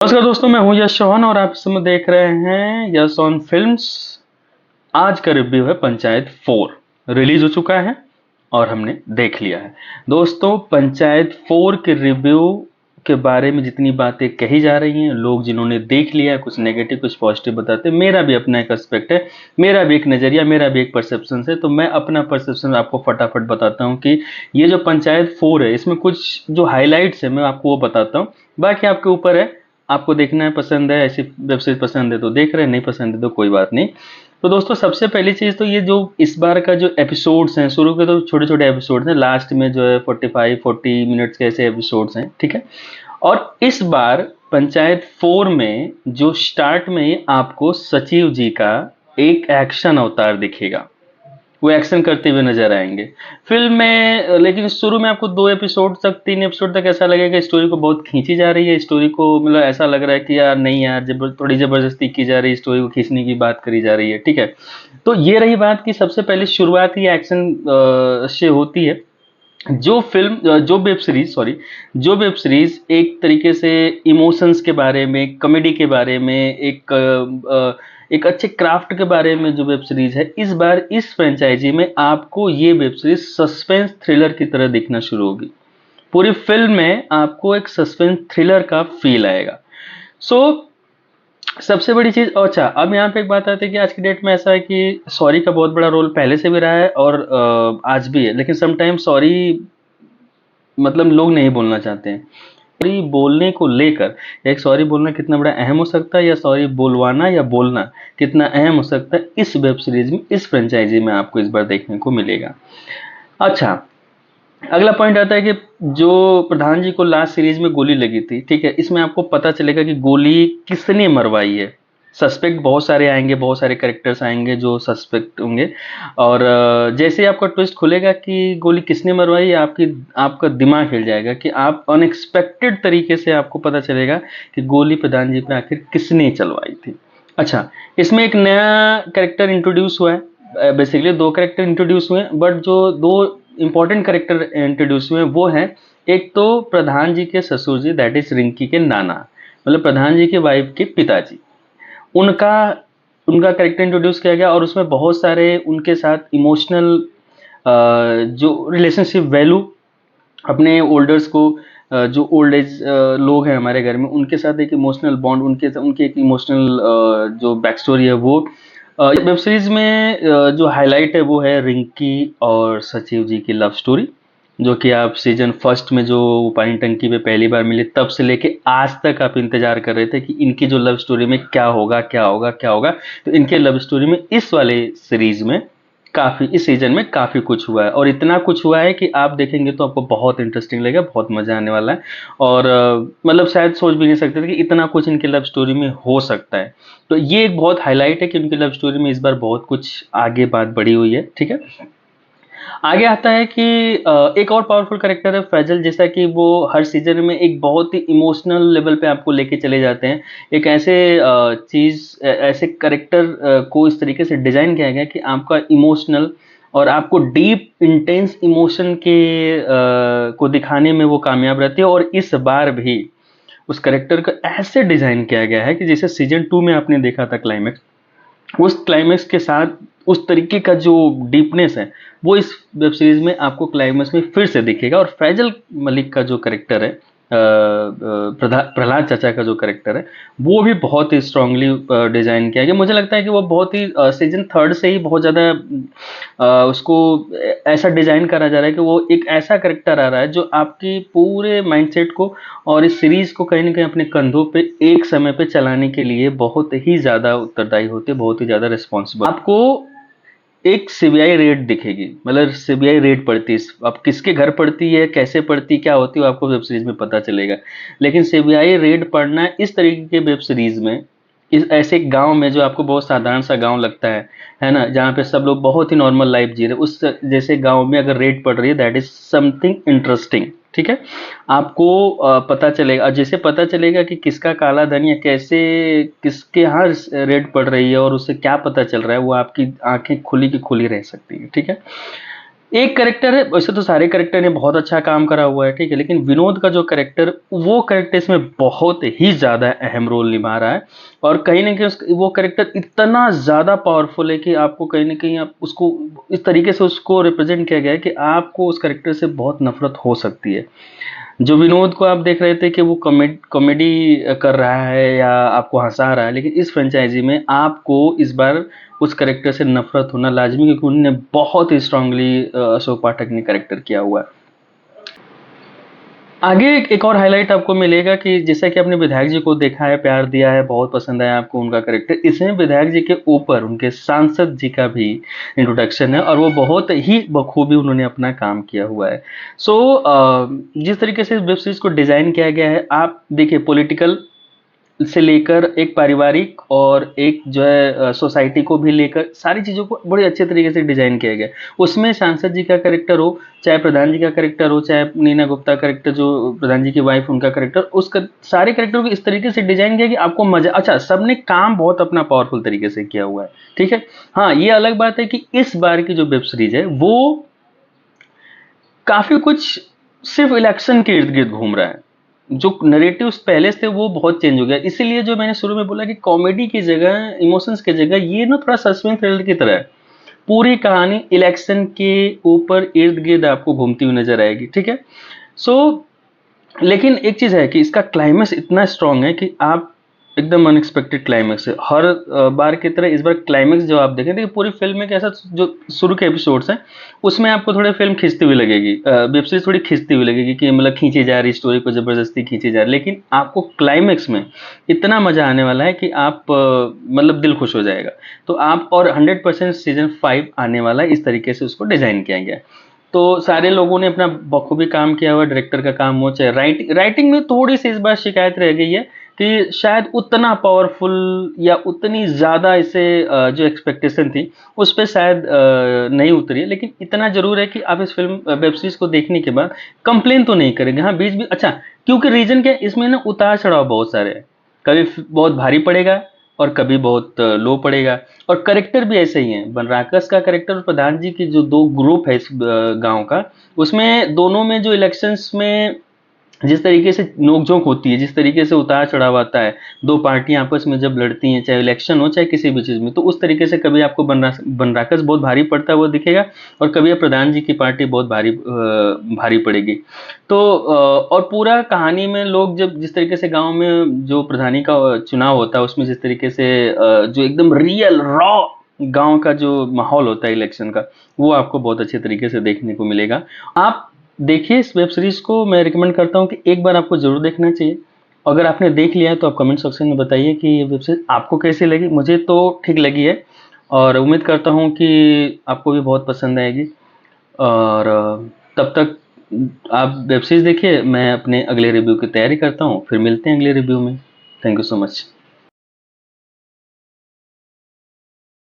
नमस्कार दोस्तों, मैं हूं यश चौहान और आप इस समय देख रहे हैं यश ऑन फिल्म्स। आज का रिव्यू है पंचायत 4। रिलीज हो चुका है और हमने देख लिया है। दोस्तों, पंचायत 4 के रिव्यू के बारे में जितनी बातें कही जा रही हैं, लोग जिन्होंने देख लिया है कुछ नेगेटिव कुछ पॉजिटिव बताते हैं। मेरा भी अपना एक एस्पेक्ट है, मेरा भी एक नज़रिया, मेरा भी एक परसेप्शन है। तो मैं अपना परसेप्शन आपको फटाफट बताता हूँ कि ये जो पंचायत 4 है इसमें कुछ जो हाईलाइट्स है मैं आपको वो बताता हूँ। बाकी आपके ऊपर है, आपको देखना है, पसंद है, ऐसी वेब सीरीज पसंद है तो देख रहे हैं, नहीं पसंद है तो कोई बात नहीं। तो दोस्तों, सबसे पहली चीज तो ये जो इस बार का जो एपिसोड्स हैं, शुरू के तो छोटे छोटे एपिसोड्स हैं, लास्ट में जो है 45-40 मिनट्स के ऐसे एपिसोड्स हैं, ठीक है। और इस बार पंचायत 4 में जो स्टार्ट में ही आपको सचिव जी का एक एक्शन अवतार दिखेगा, वो एक्शन करते हुए नजर आएंगे फिल्म में। लेकिन शुरू में आपको 2 एपिसोड तक 3 एपिसोड तक ऐसा लगेगा स्टोरी को बहुत खींची जा रही है, स्टोरी को मतलब ऐसा लग रहा है कि यार नहीं यार, थोड़ी जबरदस्ती की जा रही है, स्टोरी को खींचने की बात करी जा रही है, ठीक है। तो ये रही बात कि सबसे पहले शुरुआत ही एक्शन से होती है। जो वेब सीरीज एक तरीके से इमोशंस के बारे में, कॉमेडी के बारे में, एक अच्छे क्राफ्ट के बारे में जो वेब सीरीज है, इस बार इस फ्रेंचाइजी में आपको ये वेब सीरीज सस्पेंस थ्रिलर की तरह दिखना शुरू होगी। पूरी फिल्म में आपको एक सस्पेंस थ्रिलर का फील आएगा। सो सबसे बड़ी चीज, अच्छा अब यहाँ पे एक बात आती है कि आज की डेट में ऐसा है कि सॉरी का बहुत बड़ा रोल पहले से भी रहा है और आज भी है। लेकिन समटाइम सॉरी मतलब लोग नहीं बोलना चाहते हैं। सॉरी बोलने को लेकर, एक सॉरी बोलना कितना बड़ा अहम हो सकता है, या सॉरी बोलवाना या बोलना कितना अहम हो सकता है, इस वेब सीरीज में, इस फ्रेंचाइजी में आपको इस बार देखने को मिलेगा। अच्छा, अगला पॉइंट आता है कि जो प्रधान जी को लास्ट सीरीज में गोली लगी थी, ठीक है, इसमें आपको पता चलेगा कि गोली किसने मरवाई है। सस्पेक्ट बहुत सारे आएंगे, बहुत सारे कैरेक्टर्स आएंगे जो सस्पेक्ट होंगे। और जैसे ही आपका ट्विस्ट खुलेगा कि गोली किसने मरवाई है, आपका दिमाग हिल जाएगा कि आप अनएक्सपेक्टेड तरीके से आपको पता चलेगा कि गोली प्रधान जी पे आखिर किसने चलवाई थी। अच्छा, इसमें एक नया कैरेक्टर इंट्रोड्यूस हुआ है। बेसिकली 2 कैरेक्टर इंट्रोड्यूस हुए हैं, बट जो 2 इंपॉर्टेंट कैरेक्टर इंट्रोड्यूस हुए हैं वो हैं, एक तो प्रधान जी के ससुर जी, दैट इज रिंकी के नाना, मतलब प्रधान जी के वाइफ के पिताजी, उनका उनका कैरेक्टर इंट्रोड्यूस किया गया। और उसमें बहुत सारे उनके साथ इमोशनल जो रिलेशनशिप वैल्यू, अपने ओल्डर्स को, जो ओल्ड एज लोग हैं हमारे घर में, उनके साथ एक इमोशनल बॉन्ड, उनके एक इमोशनल जो बैक स्टोरी है वो वेब सीरीज में जो हाईलाइट है वो है रिंकी और सचिव जी की लव स्टोरी, जो कि आप सीजन फर्स्ट में जो पानी टंकी पे पहली बार मिले तब से लेके आज तक आप इंतजार कर रहे थे कि इनकी जो लव स्टोरी में क्या होगा क्या होगा क्या होगा। तो इनके लव स्टोरी में इस वाले सीरीज में काफी, इस सीजन में काफी कुछ हुआ है, और इतना कुछ हुआ है कि आप देखेंगे तो आपको बहुत इंटरेस्टिंग लगेगा, बहुत मजा आने वाला है। और मतलब शायद सोच भी नहीं सकते थे कि इतना कुछ इनकी लव स्टोरी में हो सकता है। तो ये एक बहुत हाईलाइट है कि उनकी लव स्टोरी में इस बार बहुत कुछ आगे बात बढ़ी हुई है, ठीक है। आगे आता है कि एक और पावरफुल कैरेक्टर है फैजल, जैसा कि वो हर सीजन में एक बहुत ही इमोशनल लेवल पे आपको लेके चले जाते हैं। एक ऐसे ऐसे कैरेक्टर को इस तरीके से डिजाइन किया गया कि आपका इमोशनल और आपको डीप इंटेंस इमोशन को दिखाने में वो कामयाब रहती है। और इस बार भी उस कैरेक्टर को ऐसे डिजाइन किया गया है कि जैसे सीजन 2 में आपने देखा था क्लाइमेक्स, उस क्लाइमेक्स के साथ उस तरीके का जो डीपनेस है वो इस वेब सीरीज में आपको क्लाइमेक्स में फिर से दिखेगा। और फैजल मलिक का जो कैरेक्टर है, प्रहलाद चाचा का जो कैरेक्टर है, वो भी बहुत ही स्ट्रांगली डिजाइन किया गया। मुझे लगता है कि वो बहुत ही सीजन 3 से ही बहुत ज़्यादा उसको ऐसा डिजाइन करा जा रहा है कि वो एक ऐसा कैरेक्टर आ रहा है जो आपकी पूरे माइंडसेट को और इस सीरीज को कहीं ना कहीं अपने कंधों पे एक समय पे चलाने के लिए बहुत ही ज़्यादा उत्तरदायी होते, बहुत ही ज़्यादा रिस्पॉन्सिबल। आपको एक सीबीआई रेड दिखेगी, मतलब सीबीआई रेड पड़ती है, अब किसके घर पड़ती है, कैसे पड़ती, क्या होती है, आपको वेब सीरीज में पता चलेगा। लेकिन सीबीआई रेड पड़ना इस तरीके के वेब सीरीज में, इस ऐसे गांव में जो आपको बहुत साधारण सा गांव लगता है ना, जहाँ पे सब लोग बहुत ही नॉर्मल लाइफ जी रहे, उस जैसे गांव में अगर रेड पड़ रही है, दैट इज समथिंग इंटरेस्टिंग, ठीक है। आपको पता चलेगा, जैसे पता चलेगा कि किसका काला धन या कैसे किसके यहाँ रेड पड़ रही है और उससे क्या पता चल रहा है, वो आपकी आंखें खुली की खुली रह सकती है, ठीक है। एक कैरेक्टर है, वैसे तो सारे कैरेक्टर ने बहुत अच्छा काम करा हुआ है, ठीक है, लेकिन विनोद का जो कैरेक्टर, वो कैरेक्टर इसमें बहुत ही ज़्यादा अहम रोल निभा रहा है। और कहीं न कहीं वो कैरेक्टर इतना ज़्यादा पावरफुल है कि आपको कहीं न कहीं आप उसको इस तरीके से उसको रिप्रेज़ेंट किया गया है कि आपको उस कैरेक्टर से बहुत नफ़रत हो सकती है। जो विनोद को आप देख रहे थे कि वो कॉमेडी कर रहा है या आपको हंसा रहा है, लेकिन इस फ्रेंचाइजी में आपको इस बार उस करेक्टर से नफरत होना लाजमी, क्योंकि उन्होंने बहुत ही स्ट्रांगली अशोक पाठक ने करेक्टर किया हुआ है। आगे एक और हाईलाइट आपको मिलेगा कि जैसा कि आपने विधायक जी को देखा है, प्यार दिया है, बहुत पसंद आया आपको उनका करेक्टर, इसमें विधायक जी के ऊपर उनके सांसद जी का भी इंट्रोडक्शन है और वो बहुत ही बखूबी उन्होंने अपना काम किया हुआ है। सो जिस तरीके से वेब सीरीज को डिजाइन किया गया है, आप देखिए पॉलिटिकल से लेकर एक पारिवारिक और एक जो है सोसाइटी को भी लेकर सारी चीज़ों को बड़े अच्छे तरीके से डिजाइन किया गया है। उसमें सांसद जी का करेक्टर हो, चाहे प्रधान जी का करेक्टर हो, चाहे नीना गुप्ता करेक्टर जो प्रधान जी की वाइफ उनका करेक्टर, उसका सारे करेक्टर को इस तरीके से डिजाइन किया कि आपको मजा, अच्छा सबने काम बहुत अपना पावरफुल तरीके से किया हुआ है, ठीक है। हाँ, ये अलग बात है कि इस बार की जो वेब सीरीज है वो काफी कुछ सिर्फ इलेक्शन के इर्द गिर्द घूम रहा है। जो नरेटिव्स पहले से वो बहुत चेंज हो गया, इसीलिए जो मैंने शुरू में बोला कि कॉमेडी की जगह, इमोशंस की जगह, ये ना थोड़ा सस्पेंस थ्रिलर की तरह है। पूरी कहानी इलेक्शन के ऊपर इर्द गिर्द आपको घूमती हुई नजर आएगी, ठीक है। सो लेकिन एक चीज है कि इसका क्लाइमेक्स इतना स्ट्रांग है कि आप एकदम अनएक्सपेक्टेड क्लाइमेक्स है हर बार की तरह। इस बार क्लाइमेक्स जो आप देखें, देखिए पूरी फिल्म में कैसा, जो शुरू के एपिसोड्स हैं उसमें आपको थोड़ी फिल्म खींचती हुई लगेगी, वेब सीरीज थोड़ी खींचती हुई लगेगी कि मतलब खींची जा रही स्टोरी को जबरदस्ती खींची जा रही, लेकिन आपको क्लाइमेक्स में इतना मजा आने वाला है कि आप मतलब दिल खुश हो जाएगा। तो आप, और 100% सीजन 5 आने वाला है, इस तरीके से उसको डिजाइन किया गया है। तो सारे लोगों ने अपना बखूबी काम किया हुआ, डायरेक्टर का काम हो, चाहे राइटिंग में थोड़ी सी इस बार शिकायत रह गई है कि शायद उतना पावरफुल या उतनी ज़्यादा इसे जो एक्सपेक्टेशन थी उस पर शायद नहीं उतरी है। लेकिन इतना ज़रूर है कि आप इस फिल्म वेब सीरीज को देखने के बाद कंप्लेन तो नहीं करेंगे। हाँ, बीच बीच, अच्छा, क्योंकि रीजन क्या है, इसमें ना उतार चढ़ाव बहुत सारे हैं। कभी बहुत भारी पड़ेगा और कभी बहुत लो पड़ेगा। और करेक्टर भी ऐसे ही है, बनराकस का करेक्टर और प्रधान जी की जो दो ग्रुप है इस गांव का, उसमें दोनों में जो इलेक्शंस में जिस तरीके से नोकझोंक होती है, जिस तरीके से उतार चढ़ाव आता है, दो पार्टियां आपस में जब लड़ती हैं, चाहे इलेक्शन हो चाहे किसी भी चीज में, तो उस तरीके से कभी आपको बनराकस बहुत भारी पड़ता हुआ दिखेगा और कभी प्रधान जी की पार्टी बहुत भारी पड़ेगी। तो और पूरा कहानी में लोग जब जिस तरीके से गांव में जो प्रधानी का चुनाव होता है उसमें जिस तरीके से जो एकदम रियल रॉ गांव का जो माहौल होता है इलेक्शन का, वो आपको बहुत अच्छे तरीके से देखने को मिलेगा। आप देखिए इस वेब सीरीज को, मैं रिकमेंड करता हूँ कि एक बार आपको जरूर देखना चाहिए। अगर आपने देख लिया है तो आप कमेंट सेक्शन में बताइए कि ये वेब सीरीज आपको कैसी लगी। मुझे तो ठीक लगी है और उम्मीद करता हूँ कि आपको भी बहुत पसंद आएगी। और तब तक आप वेब सीरीज देखिए, मैं अपने अगले रिव्यू की तैयारी करता हूँ, फिर मिलते हैं अगले रिव्यू में। Thank you so much.